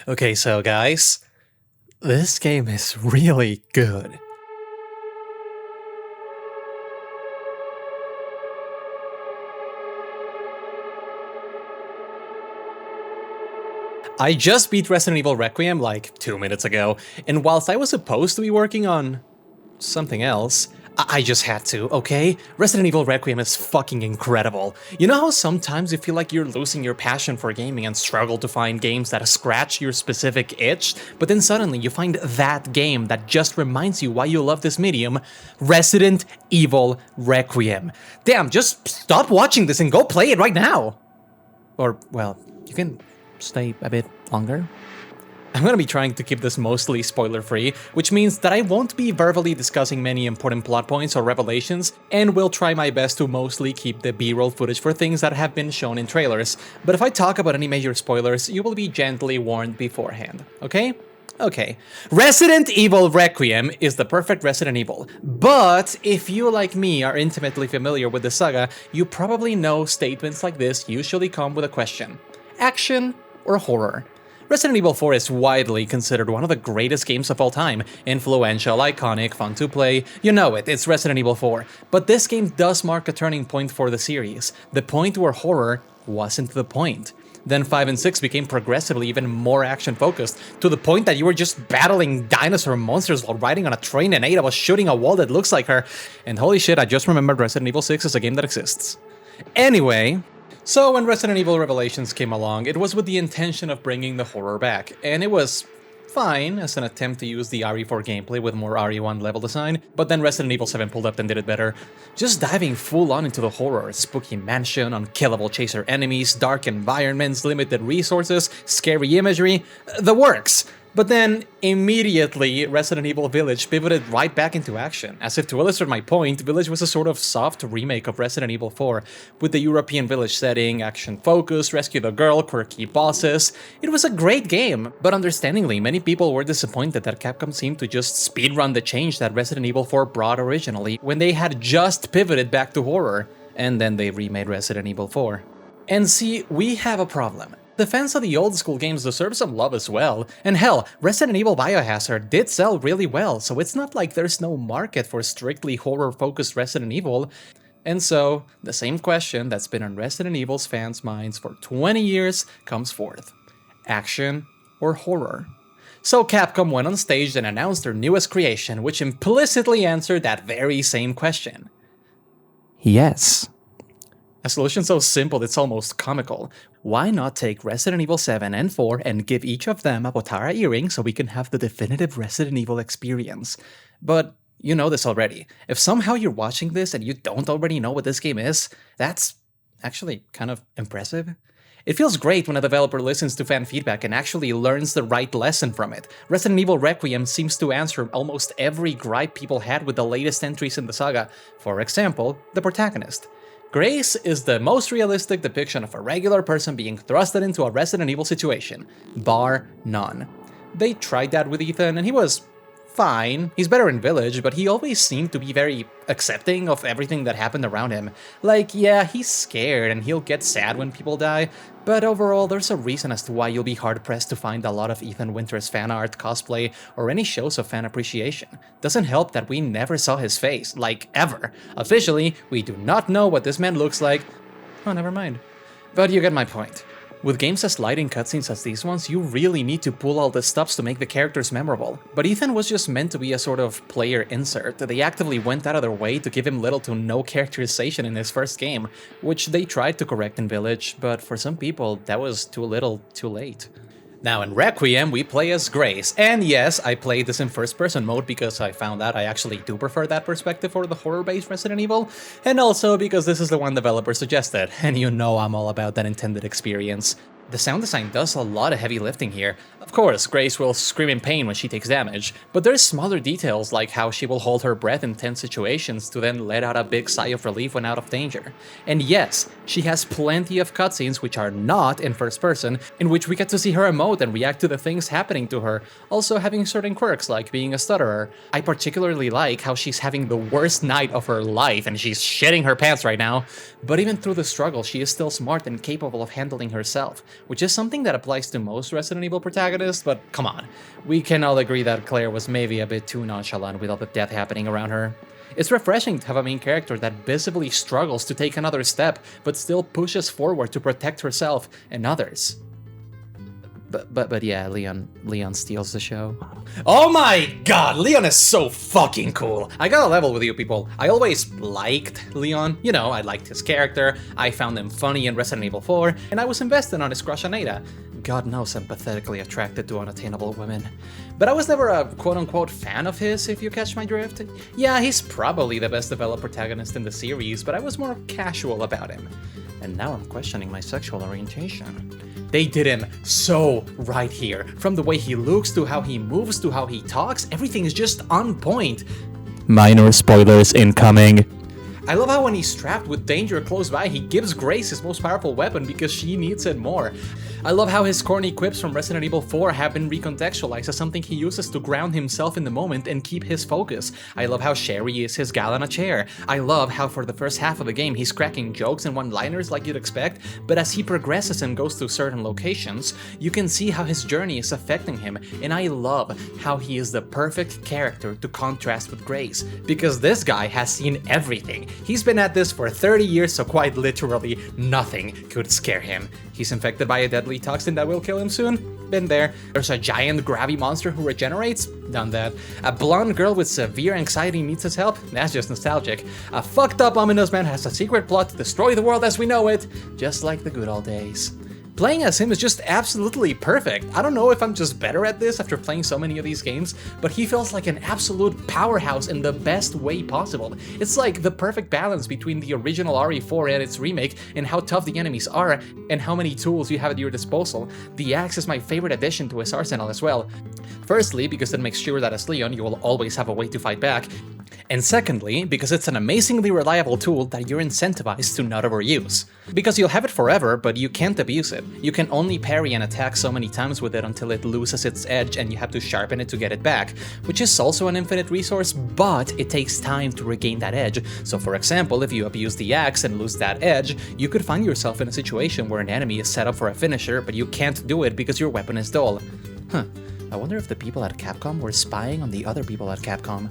Okay, so guys, this game is really good. I just beat Resident Evil Requiem like 2 minutes ago, and whilst I was supposed to be working on something else, I just had to, okay? Resident Evil Requiem is fucking incredible. You know how sometimes you feel like you're losing your passion for gaming and struggle to find games that scratch your specific itch, but then suddenly you find that game that just reminds you why you love this medium? Resident Evil Requiem. Damn, just stop watching this and go play it right now! Or, well, you can stay a bit longer. I'm gonna be trying to keep this mostly spoiler-free, which means that I won't be verbally discussing many important plot points or revelations, and will try my best to mostly keep the B-roll footage for things that have been shown in trailers. But if I talk about any major spoilers, you will be gently warned beforehand, okay? Okay. Resident Evil Requiem is the perfect Resident Evil, but if you, like me, are intimately familiar with the saga, you probably know statements like this usually come with a question. Action or horror? Resident Evil 4 is widely considered one of the greatest games of all time. Influential, iconic, fun to play, you know it, it's Resident Evil 4. But this game does mark a turning point for the series, the point where horror wasn't the point. Then 5 and 6 became progressively even more action-focused, to the point that you were just battling dinosaur monsters while riding on a train, and Ada was shooting a wall that looks like her. And holy shit, I just remembered Resident Evil 6 is a game that exists. Anyway, so when Resident Evil Revelations came along, it was with the intention of bringing the horror back, and it was fine as an attempt to use the RE4 gameplay with more RE1 level design, but then Resident Evil 7 pulled up and did it better. Just diving full on into the horror, spooky mansion, unkillable chaser enemies, dark environments, limited resources, scary imagery, the works! But then, immediately, Resident Evil Village pivoted right back into action. As if to illustrate my point, Village was a sort of soft remake of Resident Evil 4, with the European village setting, action-focused, rescue the girl, quirky bosses. It was a great game, but understandingly, many people were disappointed that Capcom seemed to just speedrun the change that Resident Evil 4 brought originally, when they had just pivoted back to horror, and then they remade Resident Evil 4. And see, we have a problem. The fans of the old school games deserve some love as well, and hell, Resident Evil Biohazard did sell really well, so it's not like there's no market for strictly horror-focused Resident Evil. And so, the same question that's been on Resident Evil's fans' minds for 20 years comes forth. Action or horror? So Capcom went on stage and announced their newest creation, which implicitly answered that very same question. Yes. A solution so simple it's almost comical. Why not take Resident Evil 7 and 4 and give each of them a Potara earring so we can have the definitive Resident Evil experience? But you know this already. If somehow you're watching this and you don't already know what this game is, that's actually kind of impressive. It feels great when a developer listens to fan feedback and actually learns the right lesson from it. Resident Evil Requiem seems to answer almost every gripe people had with the latest entries in the saga. For example, the protagonist. Grace is the most realistic depiction of a regular person being thrusted into a Resident Evil situation, bar none. They tried that with Ethan and he was fine. He's better in Village, but he always seemed to be very accepting of everything that happened around him. Like, yeah, he's scared and he'll get sad when people die, but overall there's a reason as to why you'll be hard-pressed to find a lot of Ethan Winters fan art, cosplay, or any shows of fan appreciation. Doesn't help that we never saw his face, like, ever. Officially, we do not know what this man looks like. Oh, never mind. But you get my point. With games as light in cutscenes as these ones, you really need to pull all the stops to make the characters memorable. But Ethan was just meant to be a sort of player insert. They actively went out of their way to give him little to no characterization in his first game, which they tried to correct in Village, but for some people, that was too little, too late. Now in Requiem, we play as Grace, and yes, I played this in first-person mode because I found out I actually do prefer that perspective for the horror-based Resident Evil, and also because this is the one developer suggested, and you know I'm all about that intended experience. The sound design does a lot of heavy lifting here. Of course, Grace will scream in pain when she takes damage, but there's smaller details like how she will hold her breath in tense situations to then let out a big sigh of relief when out of danger. And yes, she has plenty of cutscenes which are not in first person, in which we get to see her emote and react to the things happening to her, also having certain quirks like being a stutterer. I particularly like how she's having the worst night of her life and she's shitting her pants right now, but even through the struggle she is still smart and capable of handling herself. which is something that applies to most Resident Evil protagonists, but come on. We can all agree that Claire was maybe a bit too nonchalant with all the death happening around her. It's refreshing to have a main character that visibly struggles to take another step, but still pushes forward to protect herself and others. But yeah, Leon steals the show. Oh my god, Leon is so fucking cool. I gotta level with you people. I always liked Leon. You know, I liked his character, I found him funny in Resident Evil 4, and I was invested on his crush on Ada. God knows I'm pathetically attracted to unattainable women. But I was never a quote-unquote fan of his, if you catch my drift. Yeah, he's probably the best developed protagonist in the series, but I was more casual about him. And now I'm questioning my sexual orientation. They did him so right here. From the way he looks, to how he moves, to how he talks, everything is just on point. Minor spoilers incoming. I love how when he's trapped with danger close by, he gives Grace his most powerful weapon because she needs it more. I love how his corny quips from Resident Evil 4 have been recontextualized as something he uses to ground himself in the moment and keep his focus. I love how Sherry is his gal on a chair. I love how for the first half of the game he's cracking jokes and one-liners like you'd expect, but as he progresses and goes to certain locations, you can see how his journey is affecting him, and I love how he is the perfect character to contrast with Grace, because this guy has seen everything. He's been at this for 30 years, so quite literally nothing could scare him. He's infected by a deadly toxin that will kill him soon. Been there. There's a giant grabby monster who regenerates. Done that. A blonde girl with severe anxiety needs his help. That's just nostalgic. A fucked up ominous man has a secret plot to destroy the world as we know it. Just like the good old days. Playing as him is just absolutely perfect. I don't know if I'm just better at this after playing so many of these games, but he feels like an absolute powerhouse in the best way possible. It's like the perfect balance between the original RE4 and its remake, and how tough the enemies are, and how many tools you have at your disposal. The axe is my favorite addition to his arsenal as well. Firstly, because it makes sure that as Leon you will always have a way to fight back. And secondly, because it's an amazingly reliable tool that you're incentivized to not overuse. Because you'll have it forever, but you can't abuse it. You can only parry an attack so many times with it until it loses its edge and you have to sharpen it to get it back, which is also an infinite resource, but it takes time to regain that edge. So for example, if you abuse the axe and lose that edge, you could find yourself in a situation where an enemy is set up for a finisher, but you can't do it because your weapon is dull. I wonder if the people at Capcom were spying on the other people at Capcom.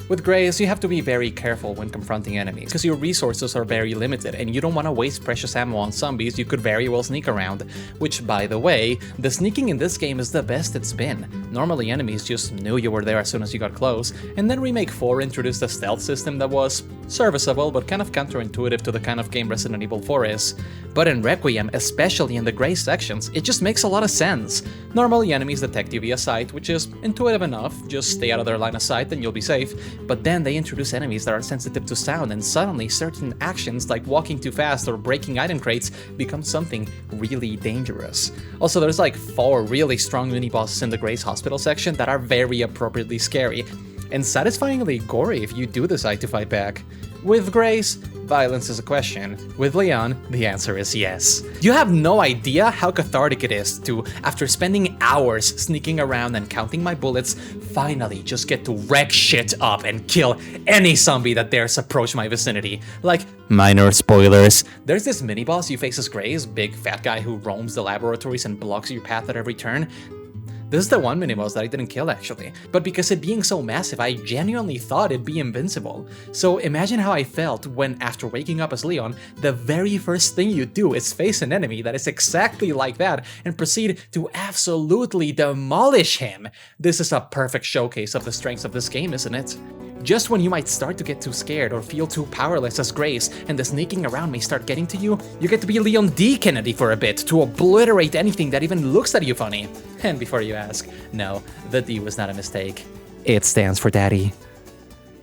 With Grace, you have to be very careful when confronting enemies, because your resources are very limited, and you don't want to waste precious ammo on zombies you could very well sneak around. Which, by the way, the sneaking in this game is the best it's been. Normally enemies just knew you were there as soon as you got close, and then Remake 4 introduced a stealth system that was serviceable, but kind of counterintuitive to the kind of game Resident Evil 4 is. But in Requiem, especially in the Grace sections, it just makes a lot of sense. Normally enemies detect you via sight, which is intuitive enough, just stay out of their line of sight and you'll be safe. But then they introduce enemies that are sensitive to sound, and suddenly certain actions like walking too fast or breaking item crates become something really dangerous. Also, there's like 4 really strong mini-bosses in the Grace Hospital section that are very appropriately scary, and satisfyingly gory if you do decide to fight back. With Grace, violence is a question. With Leon, the answer is yes. You have no idea how cathartic it is to, after spending hours sneaking around and counting my bullets, finally just get to wreck shit up and kill any zombie that dares approach my vicinity. Like, minor spoilers. There's this mini-boss you face as Grace, big fat guy who roams the laboratories and blocks your path at every turn. This is the one mini-boss that I didn't kill actually, but because it being so massive, I genuinely thought it'd be invincible. So imagine how I felt when, after waking up as Leon, the very first thing you do is face an enemy that is exactly like that and proceed to absolutely demolish him. This is a perfect showcase of the strengths of this game, isn't it? Just when you might start to get too scared or feel too powerless as Grace, and the sneaking around may start getting to you, you get to be Leon D. Kennedy for a bit to obliterate anything that even looks at you funny. And before you ask, no, the D was not a mistake. It stands for Daddy.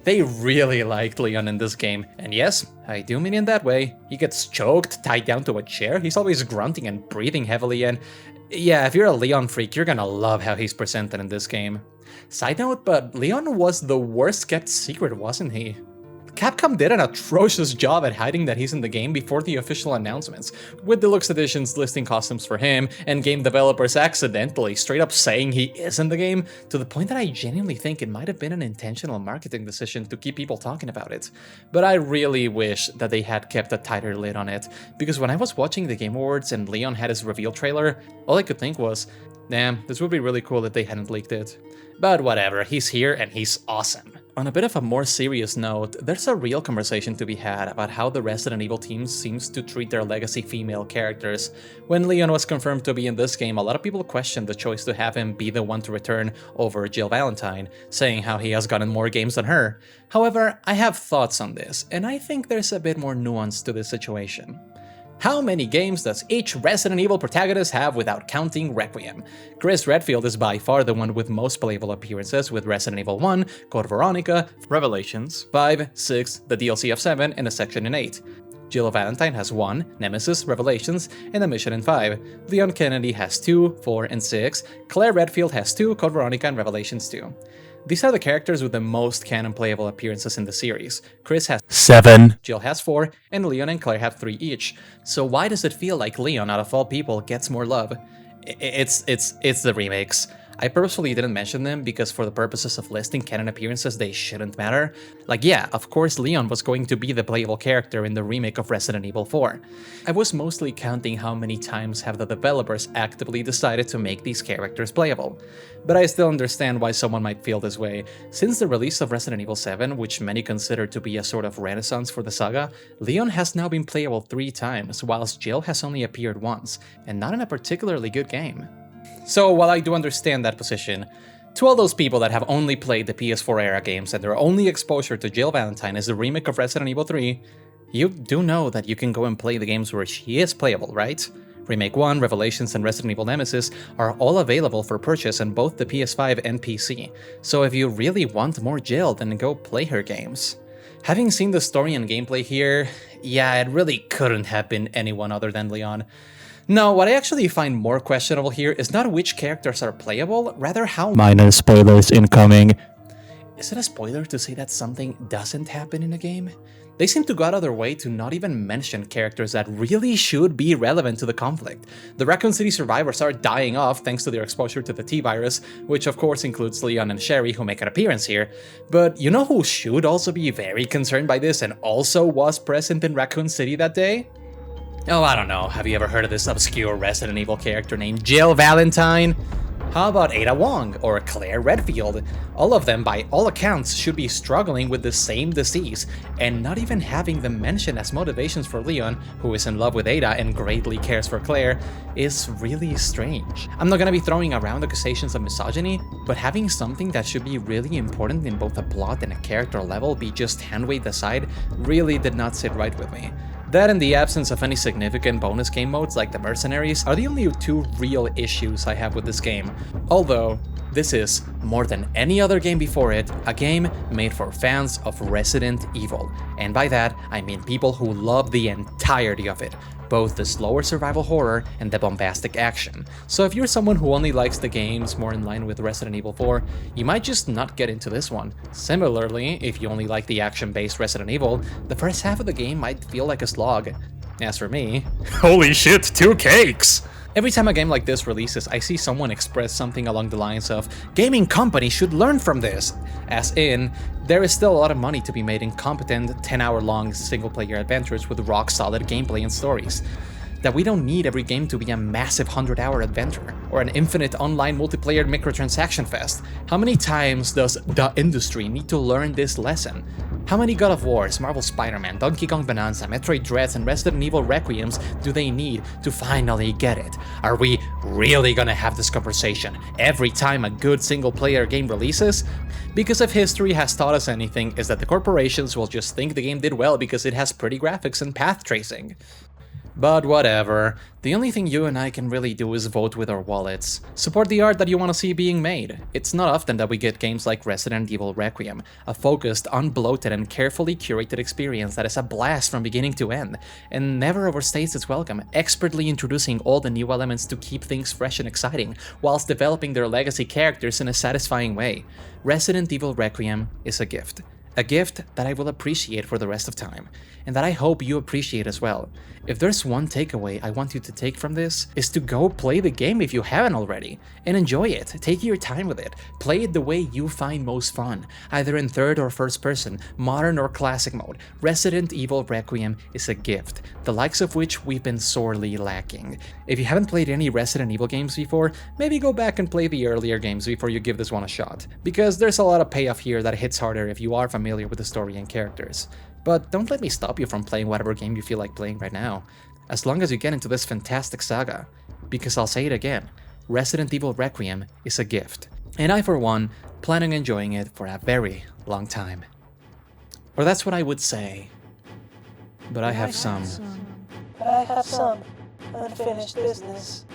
They really liked Leon in this game, and yes, I do mean in that way. He gets choked, tied down to a chair, he's always grunting and breathing heavily, and yeah, if you're a Leon freak, you're gonna love how he's presented in this game. Side note, but Leon was the worst kept secret, wasn't he? Capcom did an atrocious job at hiding that he's in the game before the official announcements, with deluxe editions listing costumes for him, and game developers accidentally straight up saying he is in the game, to the point that I genuinely think it might have been an intentional marketing decision to keep people talking about it. But I really wish that they had kept a tighter lid on it, because when I was watching the Game Awards and Leon had his reveal trailer, all I could think was, damn, this would be really cool if they hadn't leaked it. But whatever, he's here and he's awesome. On a bit of a more serious note, there's a real conversation to be had about how the Resident Evil team seems to treat their legacy female characters. When Leon was confirmed to be in this game, a lot of people questioned the choice to have him be the one to return over Jill Valentine, saying how he has gotten more games than her. However, I have thoughts on this, and I think there's a bit more nuance to this situation. How many games does each Resident Evil protagonist have without counting Requiem? Chris Redfield is by far the one with most playable appearances, with Resident Evil 1, Code Veronica, Revelations, 5, 6, the DLC of 7, and a section in 8. Jill Valentine has 1, Nemesis, Revelations, and a mission in 5. Leon Kennedy has 2, 4, and 6. Claire Redfield has 2, Code Veronica, and Revelations 2. These are the characters with the most canon playable appearances in the series. Chris has 7, Jill has 4, and Leon and Claire have 3 each. So why does it feel like Leon, out of all people, gets more love? It's the remakes. I purposefully didn't mention them because for the purposes of listing canon appearances, they shouldn't matter. Like yeah, of course Leon was going to be the playable character in the remake of Resident Evil 4. I was mostly counting how many times have the developers actively decided to make these characters playable. But I still understand why someone might feel this way. Since the release of Resident Evil 7, which many consider to be a sort of renaissance for the saga, Leon has now been playable 3 times, whilst Jill has only appeared once, and not in a particularly good game. So while I do understand that position, to all those people that have only played the PS4 era games and their only exposure to Jill Valentine is the remake of Resident Evil 3, you do know that you can go and play the games where she is playable, right? Remake 1, Revelations, and Resident Evil Nemesis are all available for purchase on both the PS5 and PC, so if you really want more Jill, then go play her games. Having seen the story and gameplay here, yeah, it really couldn't have been anyone other than Leon. No, what I actually find more questionable here is not which characters are playable, rather how— minor spoilers incoming. Is it a spoiler to say that something doesn't happen in a game? They seem to go out of their way to not even mention characters that really should be relevant to the conflict. The Raccoon City survivors are dying off thanks to their exposure to the T-virus, which of course includes Leon and Sherry, who make an appearance here. But you know who should also be very concerned by this and also was present in Raccoon City that day? Oh, I don't know, have you ever heard of this obscure Resident Evil character named Jill Valentine? How about Ada Wong or Claire Redfield? All of them, by all accounts, should be struggling with the same disease, and not even having them mentioned as motivations for Leon, who is in love with Ada and greatly cares for Claire, is really strange. I'm not gonna be throwing around accusations of misogyny, but having something that should be really important in both a plot and a character level be just hand-waved aside really did not sit right with me. That and the absence of any significant bonus game modes like the Mercenaries are the only 2 real issues I have with this game. Although, this is, more than any other game before it, a game made for fans of Resident Evil. And by that, I mean people who love the entirety of it, both the slower survival horror and the bombastic action. So if you're someone who only likes the games more in line with Resident Evil 4, you might just not get into this one. Similarly, if you only like the action-based Resident Evil, the first half of the game might feel like a slog. As for me, holy shit, 2 cakes! Every time a game like this releases, I see someone express something along the lines of, gaming companies should learn from this, as in, there is still a lot of money to be made in competent 10-hour-long single-player adventures with rock-solid gameplay and stories. That we don't need every game to be a massive 100-hour adventure, or an infinite online multiplayer microtransaction fest. How many times does the industry need to learn this lesson? How many God of Wars, Marvel Spider-Man, Donkey Kong Bonanza, Metroid Dreads, and Resident Evil Requiems do they need to finally get it? Are we really gonna have this conversation every time a good single-player game releases? Because if history has taught us anything, is that the corporations will just think the game did well because it has pretty graphics and path tracing. But whatever, the only thing you and I can really do is vote with our wallets. Support the art that you want to see being made. It's not often that we get games like Resident Evil Requiem, a focused, unbloated, and carefully curated experience that is a blast from beginning to end, and never overstays its welcome, expertly introducing all the new elements to keep things fresh and exciting, whilst developing their legacy characters in a satisfying way. Resident Evil Requiem is a gift. A gift that I will appreciate for the rest of time, and that I hope you appreciate as well. If there's one takeaway I want you to take from this, is to go play the game if you haven't already, and enjoy it. Take your time with it. Play it the way you find most fun, either in third or first person, modern or classic mode. Resident Evil Requiem is a gift, the likes of which we've been sorely lacking. If you haven't played any Resident Evil games before, maybe go back and play the earlier games before you give this one a shot, because there's a lot of payoff here that hits harder if you are familiar with the story and characters. But don't let me stop you from playing whatever game you feel like playing right now, as long as you get into this fantastic saga. Because I'll say it again, Resident Evil Requiem is a gift, and I for one plan on enjoying it for a very long time. Or that's what I would say. But I have some unfinished business.